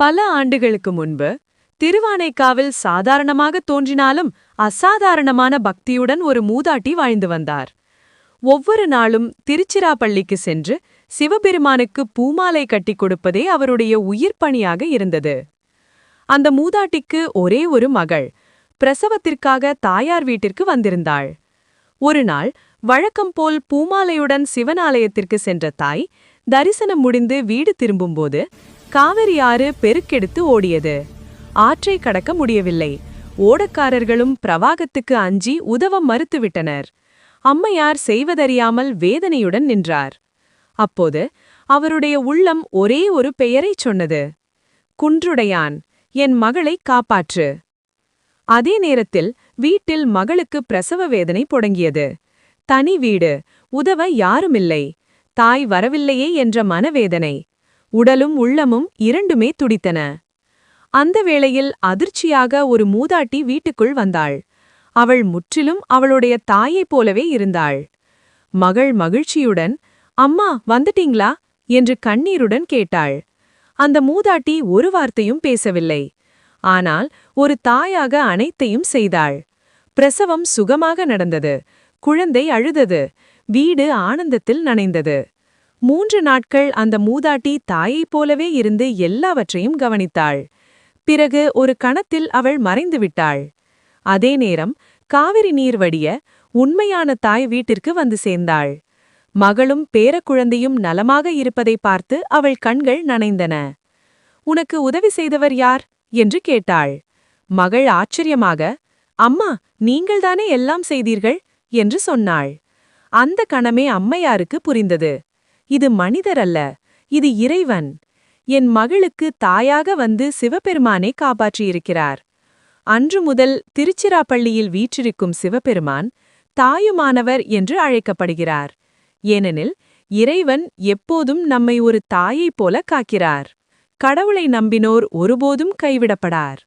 பல ஆண்டுகளுக்கு முன்பு திருவானைக்காவில் சாதாரணமாக தோன்றினாலும் அசாதாரணமான பக்தியுடன் ஒரு மூதாட்டி வாழ்ந்து வந்தார். ஒவ்வொரு நாளும் திருச்சிராப்பள்ளிக்கு சென்று சிவபெருமானுக்கு பூமாலை கட்டிக் கொடுப்பதே அவருடைய உயிர் பணியாக இருந்தது. அந்த மூதாட்டிக்கு ஒரே ஒரு மகள் பிரசவத்திற்காக தாயார் வீட்டிற்கு வந்திருந்தாள். ஒரு நாள் வழக்கம் போல் பூமாலையுடன் சிவனாலயத்திற்கு சென்ற தாய் தரிசனம் முடிந்து வீடு திரும்பும்போது காவிரி ஆறு பெருக்கெடுத்து ஓடியது. ஆற்றை கடக்க முடியவில்லை. ஓடக்காரர்களும் பிரவாகத்துக்கு அஞ்சி உதவ மறுத்துவிட்டனர். அம்மையார் செய்வதறியாமல் வேதனையுடன் நின்றார். அப்போது அவருடைய உள்ளம் ஒரே ஒரு பெயரைச் சொன்னது: குன்றுடையான், என் மகளை காப்பாற்று. அதே நேரத்தில் வீட்டில் மகளுக்கு பிரசவ வேதனை தொடங்கியது. தனி வீடு, உதவ யாருமில்லை. தாய் வரவில்லையே என்ற மனவேதனை. உடலும் உள்ளமும் இரண்டுமே துடித்தன. அந்த வேளையில் அதிர்ச்சியாக ஒரு மூதாட்டி வீட்டுக்குள் வந்தாள். அவள் முற்றிலும் அவளுடைய தாயைப் போலவே இருந்தாள். மகள் மகிழ்ச்சியுடன், அம்மா வந்துட்டீங்களா என்று கண்ணீருடன் கேட்டாள். அந்த மூதாட்டி ஒரு வார்த்தையும் பேசவில்லை. ஆனால் ஒரு தாயாக அனைத்தையும் செய்தாள். பிரசவம் சுகமாக நடந்தது. குழந்தை அழுதது. வீடு ஆனந்தத்தில் நனைந்தது. 3 நாட்கள் அந்த மூதாட்டி தாயைப் போலவே இருந்து எல்லாவற்றையும் கவனித்தாள். பிறகு ஒரு கணத்தில் அவள் மறைந்துவிட்டாள். அதே நேரம் காவிரி நீர் வடிய உண்மையான தாய் வீட்டிற்கு வந்து சேர்ந்தாள். மகளும் பேரக்குழந்தையும் நலமாக இருப்பதை பார்த்து அவள் கண்கள் நனைந்தன. உனக்கு உதவி செய்தவர் யார் என்று கேட்டாள். மகள் ஆச்சரியமாக, அம்மா, நீங்கள்தானே எல்லாம் செய்தீர்கள் என்று சொன்னாள். அந்த கணமே அம்மையாருக்கு புரிந்தது. இது மனிதர் அல்ல, இது இறைவன். என் மகளுக்கு தாயாக வந்து சிவபெருமானை காப்பாற்றியிருக்கிறார். அன்று முதல் திருச்சிராப்பள்ளியில் வீற்றிருக்கும் சிவபெருமான் தாயுமானவர் என்று அழைக்கப்படுகிறார். ஏனெனில் இறைவன் எப்போதும் நம்மை ஒரு தாயைப் போல காக்கிறார். கடவுளை நம்பினோர் ஒருபோதும் கைவிடப்படார்.